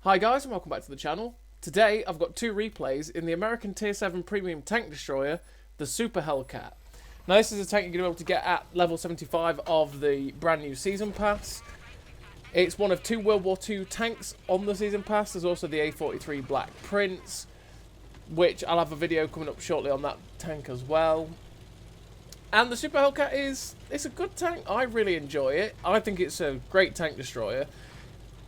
Hi guys and welcome back to the channel. Today I've got two replays in the American Tier 7 Premium Tank Destroyer, the Super Hellcat. Now this is a tank you're going to be able to get at level 75 of the brand new Season Pass. It's one of two World War II tanks on the Season Pass. There's also the A43 Black Prince, which I'll have a video coming up shortly on that tank as well. And the Super Hellcat it's a good tank. I really enjoy it. I think it's a great tank destroyer.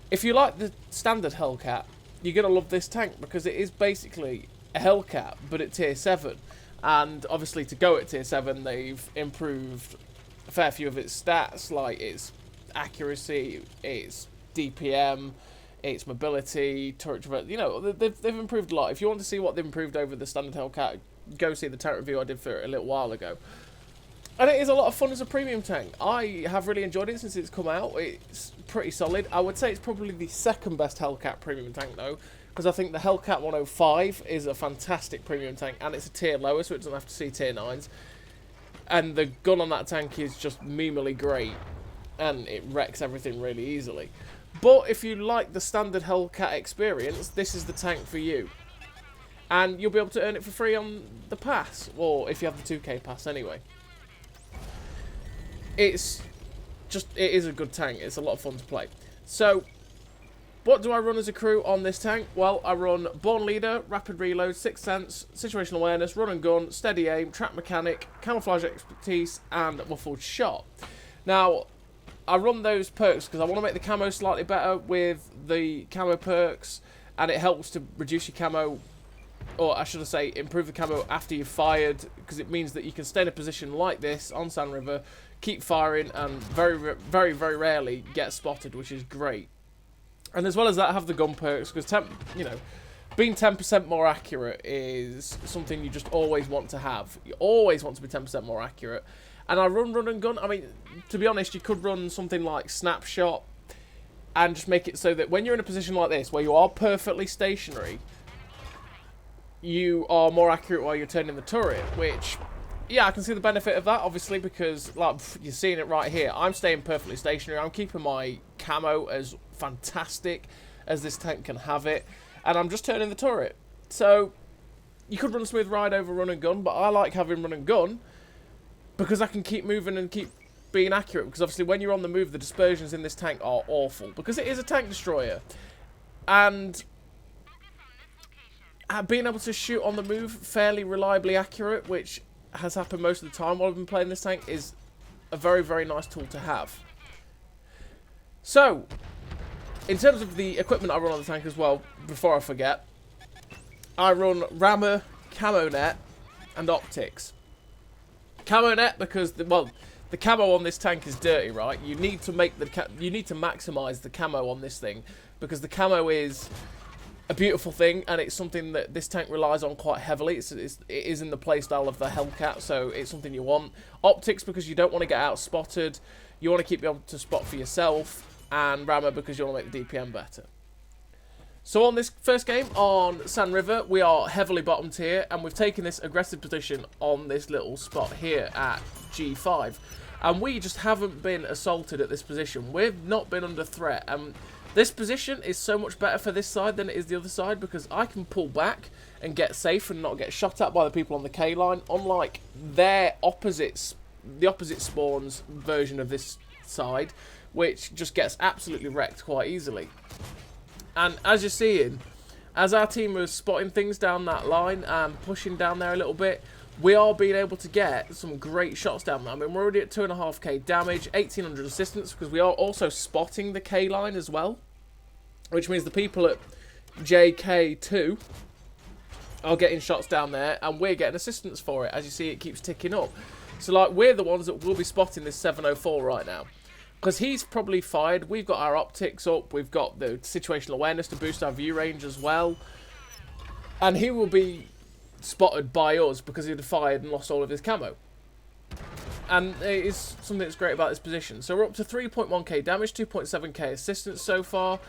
If you like the standard Hellcat, you're going to love this tank because it is basically a Hellcat, but at Tier 7. And obviously to go at Tier 7, they've improved a fair few of its stats, like its accuracy, its DPM, its mobility, turret traverse. You know, they've improved a lot. If you want to see what they've improved over the standard Hellcat, go see the tank review I did for it a little while ago. And it is a lot of fun as a premium tank. I have really enjoyed it since it's come out. It's pretty solid. I would say it's probably the second best Hellcat premium tank though, because I think the Hellcat 105 is a fantastic premium tank, and it's a tier lower, so it doesn't have to see tier 9s. And the gun on that tank is just memely great, and it wrecks everything really easily. But if you like the standard Hellcat experience, this is the tank for you. And you'll be able to earn it for free on the pass, or if you have the 2K pass anyway. It is a good tank. It's a lot of fun to play. So, what do I run as a crew on this tank? Well, I run Born Leader, Rapid Reload, Sixth Sense, Situational Awareness, Run and Gun, Steady Aim, Trap Mechanic, Camouflage Expertise, and Muffled Shot. Now, I run those perks because I want to make the camo slightly better with the camo perks, and it helps to reduce your camo, or I should say improve the camo after you've fired, because it means that you can stay in a position like this on Sand River, keep firing, and very, very rarely get spotted, which is great. And as well as that, have the gun perks, because being 10% more accurate is something you just always want to have. You always want to be 10% more accurate. And I run and gun. I mean, to be honest, you could run something like Snapshot and just make it so that when you're in a position like this, where you are perfectly stationary, you are more accurate while you're turning the turret, which, yeah, I can see the benefit of that, obviously, because, like, you're seeing it right here. I'm staying perfectly stationary. I'm keeping my camo as fantastic as this tank can have it, and I'm just turning the turret. So, you could run Smooth Ride over Run and Gun, but I like having Run and Gun because I can keep moving and keep being accurate, because obviously when you're on the move, the dispersions in this tank are awful, because it is a tank destroyer. And being able to shoot on the move fairly reliably accurate, which has happened most of the time while I've been playing this tank, is a very nice tool to have. So, in terms of the equipment I run on the tank as well, before I forget, I run Rammer, Camo Net, and Optics. Camo Net because the camo on this tank is dirty, right? You need to maximize the camo on this thing, because the camo is a beautiful thing, and it's something that this tank relies on quite heavily. It is in the playstyle of the Hellcat, so it's something you want. Optics because you don't want to get out spotted, you want to keep able to spot for yourself, and Rammer because you want to make the DPM better. So on this first game on Sand River, we are heavily bottom tier, and we've taken this aggressive position on this little spot here at G5, and we just haven't been assaulted at this position. We've not been under threat, and this position is so much better for this side than it is the other side, because I can pull back and get safe and not get shot at by the people on the K line, unlike their opposites, the opposite spawns version of this side, which just gets absolutely wrecked quite easily. And as you're seeing, as our team was spotting things down that line and pushing down there a little bit, we are being able to get some great shots down there. I mean, we're already at 2.5k damage, 1800 assistance, because we are also spotting the K line as well, which means the people at JK2 are getting shots down there, and we're getting assistance for it. As you see, it keeps ticking up. So, like, we're the ones that will be spotting this 704 right now, because he's probably fired. We've got our optics up, we've got the situational awareness to boost our view range as well, and he will be spotted by us because he'd have fired and lost all of his camo. And it is something that's great about this position. So we're up to 3.1k damage, 2.7k assistance so far,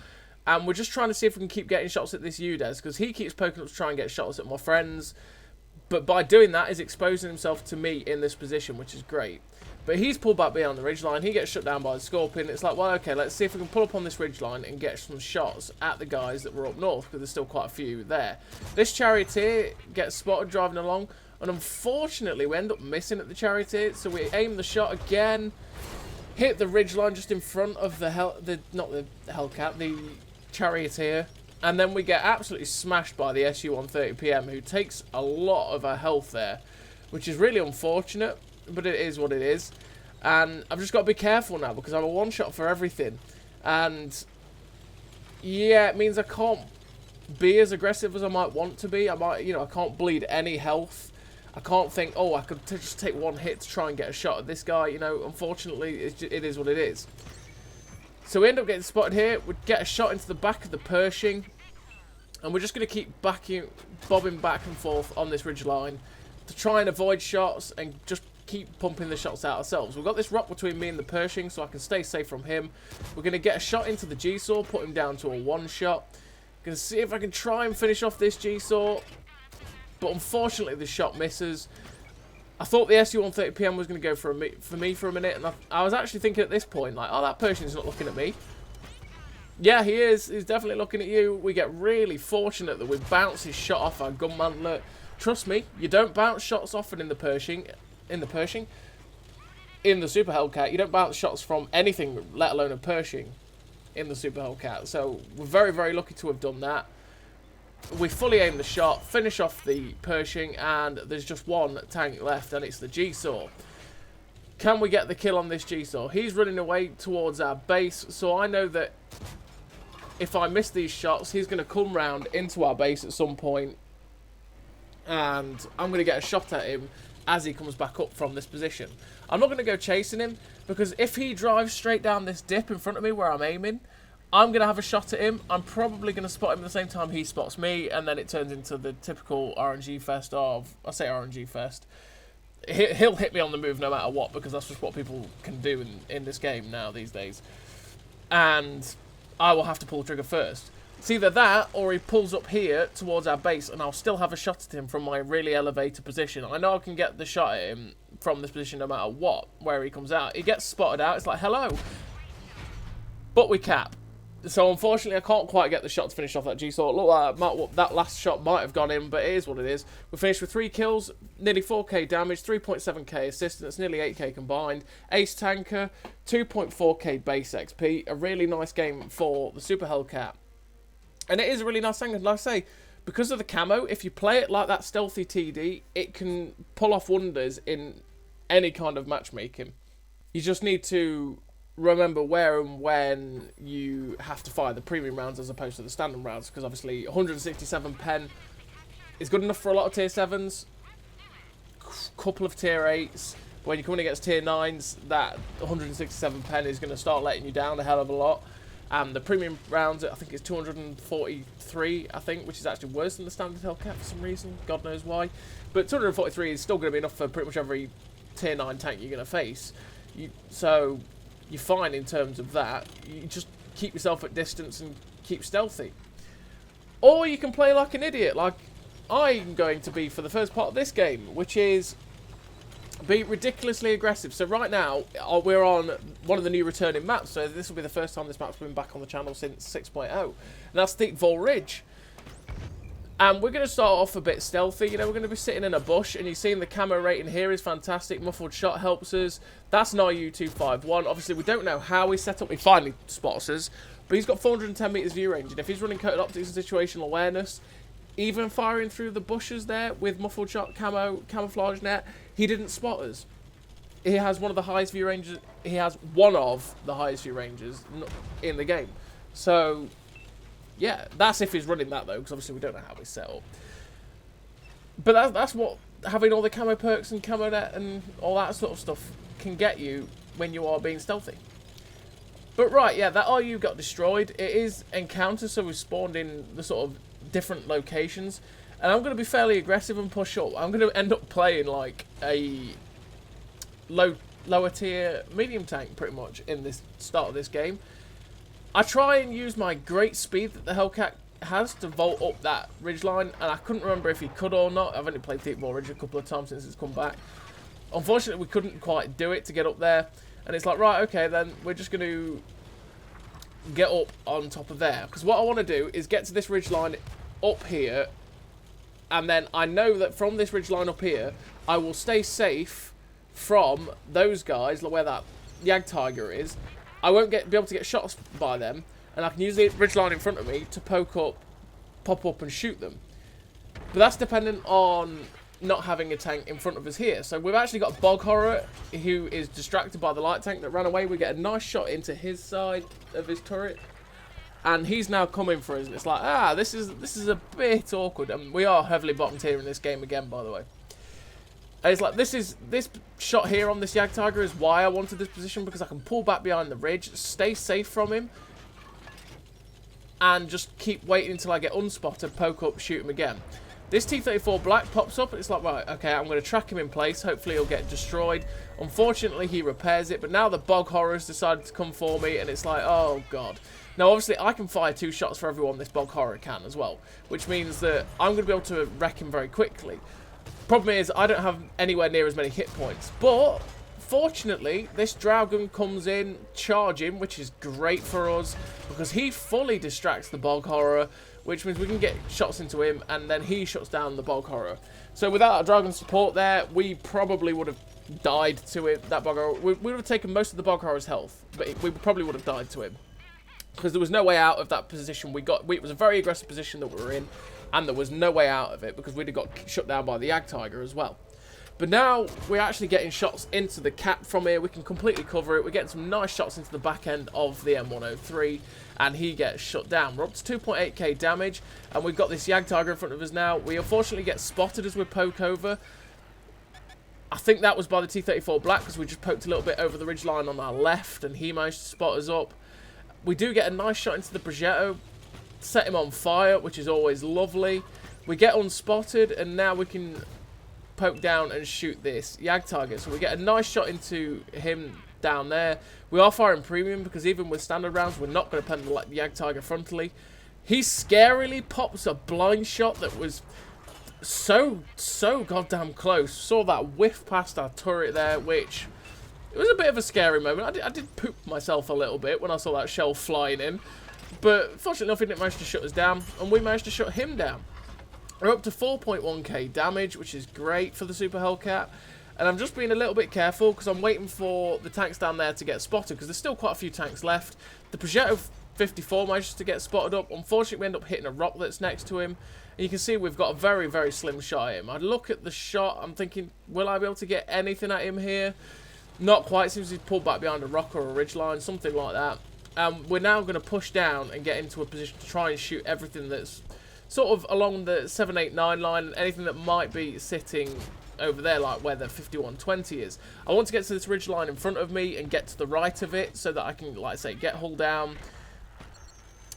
and we're just trying to see if we can keep getting shots at this Udez, because he keeps poking up to try and get shots at my friends, but by doing that, he's exposing himself to me in this position, which is great. But he's pulled back beyond the ridgeline. He gets shut down by the Scorpion. It's like, well, okay, let's see if we can pull up on this ridgeline and get some shots at the guys that were up north, because there's still quite a few there. This Charioteer gets spotted driving along, and unfortunately we end up missing at the Charioteer, so we aim the shot again, hit the ridgeline just in front of the Hellcat, the Charioteer, and then we get absolutely smashed by the SU-130PM, who takes a lot of our health there, which is really unfortunate. But it is what it is, and I've just got to be careful now because I'm a one-shot for everything, and yeah, it means I can't be as aggressive as I might want to be. I can't bleed any health. I can't think, oh, I could just take one hit to try and get a shot at this guy. Unfortunately, it is what it is. So we end up getting spotted here. We get a shot into the back of the Pershing, and we're just going to keep bobbing back and forth on this ridge line to try and avoid shots and just keep pumping the shots out ourselves. We've got this rock between me and the Pershing, so I can stay safe from him. We're going to get a shot into the G-Saw, put him down to a one-shot. Going to see if I can try and finish off this G-Saw, but unfortunately the shot misses. I thought the SU-130PM was going to go for me for a minute, and I was actually thinking at this point, like, oh, that Pershing's not looking at me. Yeah, he is. He's definitely looking at you. We get really fortunate that we bounce his shot off our gun mantler. Trust me, you don't bounce shots often in the Pershing. In the Super Hellcat, you don't bounce shots from anything, let alone a Pershing, in the Super Hellcat. So we're very, very lucky to have done that. We fully aim the shot, finish off the Pershing, and there's just one tank left, and it's the G-Saw. Can we get the kill on this G-Saw? He's running away towards our base, so I know that if I miss these shots, he's going to come round into our base at some point, and I'm going to get a shot at him as he comes back up from this position. I'm not going to go chasing him, because if he drives straight down this dip in front of me where I'm aiming, I'm going to have a shot at him. I'm probably going to spot him at the same time he spots me, and then it turns into the typical RNG fest of, I say RNG fest, he'll hit me on the move no matter what, because that's just what people can do in this game now these days. And I will have to pull the trigger first. It's either that, or he pulls up here towards our base, and I'll still have a shot at him from my really elevated position. I know I can get the shot at him from this position no matter what, where he comes out. He gets spotted out, it's like, hello. But we cap. So unfortunately, I can't quite get the shot to finish off that G-Saw. Look like that last shot might have gone in, but it is what it is. We finished with 3 kills, nearly 4k damage, 3.7k assistance, nearly 8k combined. Ace tanker, 2.4k base XP. A really nice game for the Super Hellcat. And it is a really nice tank, and like I say, because of the camo, if you play it like that stealthy TD, it can pull off wonders in any kind of matchmaking. You just need to remember where and when you have to fire the premium rounds as opposed to the standard rounds, because obviously 167 pen is good enough for a lot of tier 7s, couple of tier 8s. When you're coming against tier 9s, that 167 pen is going to start letting you down a hell of a lot. And the premium rounds, I think it's 243, I think, which is actually worse than the standard Hellcat for some reason. God knows why. But 243 is still going to be enough for pretty much every tier 9 tank you're going to face. So you're fine in terms of that. You just keep yourself at distance and keep stealthy. Or you can play like an idiot, like I'm going to be for the first part of this game, which is be ridiculously aggressive. So right now, we're on one of the new returning maps, so this will be the first time this map's been back on the channel since 6.0. And that's the Volridge. And we're going to start off a bit stealthy. We're going to be sitting in a bush, and you've seen the camo rating here is fantastic. Muffled shot helps us. That's an RU-251. Obviously, we don't know how he's set up. He finally spots us, but he's got 410 meters view range, and if he's running coated optics and situational awareness, even firing through the bushes there with muffled shot camouflage net, he didn't spot us. He has one of the highest view ranges. He has one of the highest view ranges in the game. So yeah, that's if he's running that though, because obviously we don't know how he's set up. But that's what having all the camo perks and camo net and all that sort of stuff can get you when you are being stealthy. But right, yeah, that RU got destroyed. It is encounter, so we spawned in the sort of different locations, and I'm going to be fairly aggressive and push up. I'm going to end up playing like a lower tier medium tank pretty much in this start of this game. I try and use my great speed that the Hellcat has to vault up that ridgeline, and I couldn't remember if he could or not. I've only played Volridge a couple of times since it's come back. Unfortunately, we couldn't quite do it to get up there. And it's like, right, okay, then we're just going to get up on top of there. Because what I want to do is get to this ridgeline up here. And then I know that from this ridgeline up here, I will stay safe from those guys, where that Jagdtiger is. I won't be able to get shots by them. And I can use the ridgeline in front of me to pop up and shoot them. But that's dependent on not having a tank in front of us here. So we've actually got a Bog Horror who is distracted by the light tank that ran away. We get a nice shot into his side of his turret. And he's now coming for us. And it's like, this is a bit awkward. And we are heavily bottomed here in this game again, by the way. And it's like, this shot here on this Jagdtiger is why I wanted this position, because I can pull back behind the ridge, stay safe from him, and just keep waiting until I get unspotted, poke up, shoot him again. This T-34 Black pops up, and it's like, right, okay, I'm going to track him in place. Hopefully he'll get destroyed. Unfortunately, he repairs it, but now the Bog Horrors decided to come for me, and it's like, oh, God. Now, obviously, I can fire 2 shots for everyone this Bog Horror can as well, which means that I'm going to be able to wreck him very quickly. Problem is, I don't have anywhere near as many hit points, but fortunately, this Dragon comes in charging, which is great for us, because he fully distracts the Bog Horror, which means we can get shots into him, and then he shuts down the Bog Horror. So without a Dragon support there, we probably would have died to it. That Bog Horror, we would have taken most of the Bog Horror's health, but we probably would have died to him, because there was no way out of that position we got. It was a very aggressive position that we were in, and there was no way out of it, because we'd have got shut down by the Jagdtiger as well. But now we're actually getting shots into the cap from here. We can completely cover it. We're getting some nice shots into the back end of the M103, and he gets shut down. We're up to 2.8k damage, and we've got this Jagdtiger in front of us now. We unfortunately get spotted as we poke over. I think that was by the T-34 Black, because we just poked a little bit over the ridgeline on our left, and he managed to spot us up. We do get a nice shot into the Progetto, set him on fire, which is always lovely. We get unspotted, and now we can poke down and shoot this Jagdtiger. So we get a nice shot into him down there. We are firing premium, because even with standard rounds, we're not going to pen the Jagdtiger frontally. He scarily pops a blind shot that was so goddamn close. Saw that whiff past our turret there, which it was a bit of a scary moment. I did poop myself a little bit when I saw that shell flying in, but fortunately enough, he didn't manage to shut us down, and we managed to shut him down. We're up to 4.1k damage, which is great for the Super Hellcat. And I'm just being a little bit careful, because I'm waiting for the tanks down there to get spotted, because there's still quite a few tanks left. The Progetto 54 manages to get spotted up. Unfortunately, we end up hitting a rock that's next to him. And you can see we've got a very, very slim shot at him. I look at the shot, I'm thinking, will I be able to get anything at him here? Not quite. Seems he's pulled back behind a rock or a ridgeline, something like that. We're now going to push down and get into a position to try and shoot everything that's sort of along the 789 line, anything that might be sitting over there, like where the 5120 is. I want to get to this ridge line in front of me and get to the right of it, so that I can, like I say, get hull down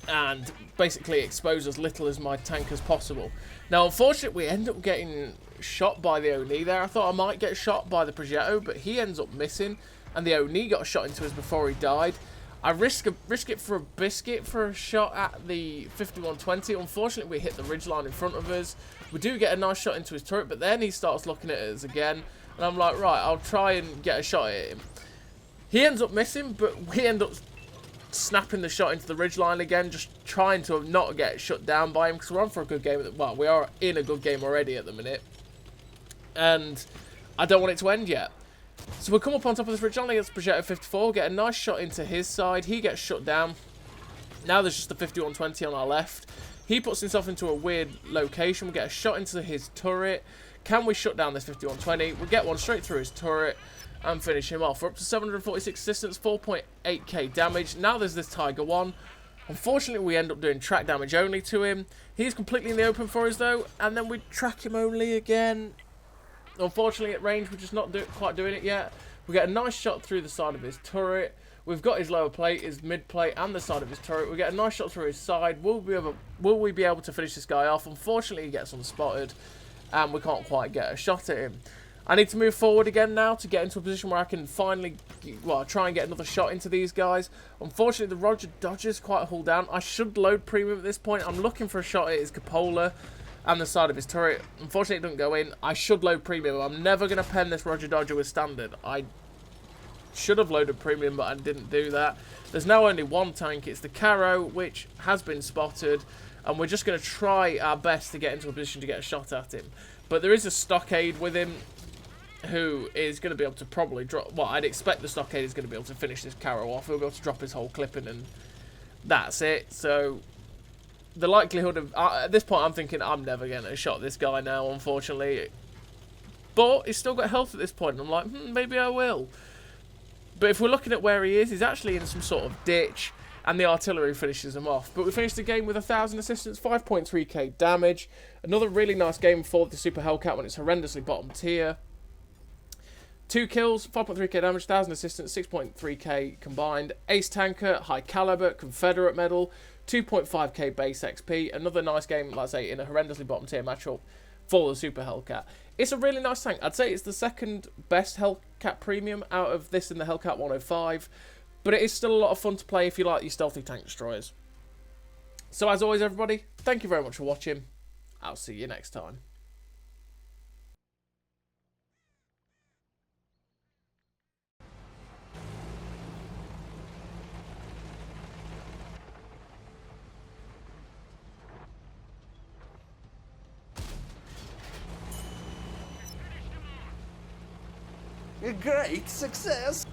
and basically expose as little as my tank as possible. Now, unfortunately, we end up getting shot by the Oni there. I thought I might get shot by the Progetto, but he ends up missing, and the Oni got shot into us before he died. I risk it for a biscuit for a shot at the 5120. Unfortunately, we hit the ridgeline in front of us. We do get a nice shot into his turret, but then he starts looking at us again. And I'm like, right, I'll try and get a shot at him. He ends up missing, but we end up snapping the shot into the ridgeline again, just trying to not get shut down by him, because we're on for a good game. Well, we are in a good game already at the minute. And I don't want it to end yet. So we'll come up on top of this ridgeline against Progetto 54, get a nice shot into his side. He gets shut down. Now there's just the 5120 on our left. He puts himself into a weird location. We get a shot into his turret. Can we shut down this 5120? We'll get one straight through his turret and finish him off. We're up to 746 distance, 4.8k damage. Now there's this Tiger 1. Unfortunately, we end up doing track damage only to him. He's completely in the open for us, though. And then we track him only again. Unfortunately, at range, we're just not quite doing it yet. We get a nice shot through the side of his turret. We've got his lower plate, his mid plate, and the side of his turret. We get a nice shot through his side. Will we be able to finish this guy off? Unfortunately, he gets unspotted, and we can't quite get a shot at him. I need to move forward again now to get into a position where I can finally, well, try and get another shot into these guys. Unfortunately, the Roger dodges quite hull down. I should load premium at this point. I'm looking for a shot at his cupola. and the side of his turret. Unfortunately, it doesn't go in. I should load premium. I'm never going to pen this Roger Dodger with standard. I should have loaded premium, but I didn't do that. There's now only one tank. It's the Caro, which has been spotted, and we're just going to try our best to get into a position to get a shot at him. But there is a stockade with him, who is going to be able to probably drop... Well, I'd expect the stockade is going to be able to finish this Caro off. He'll be able to drop his whole clipping, and that's it. So the likelihood of... at this point, I'm thinking I'm never getting a shot at this guy now, unfortunately. But he's still got health at this point, and I'm like, maybe I will. But if we're looking at where he is, he's actually in some sort of ditch, and the artillery finishes him off. But we finished the game with 1,000 assistance, 5.3k damage. Another really nice game for the Super Hellcat when it's horrendously bottom tier. 2 kills, 5.3k damage, 1,000 assistance, 6.3k combined. Ace tanker, high caliber, Confederate medal, 2.5k base XP. Another nice game, like I say, in a horrendously bottom tier matchup for the Super Hellcat. It's a really nice tank. I'd say it's the second best Hellcat premium out of this and the Hellcat 105. But it is still a lot of fun to play if you like your stealthy tank destroyers. So as always, everybody, thank you very much for watching. I'll see you next time. A great success!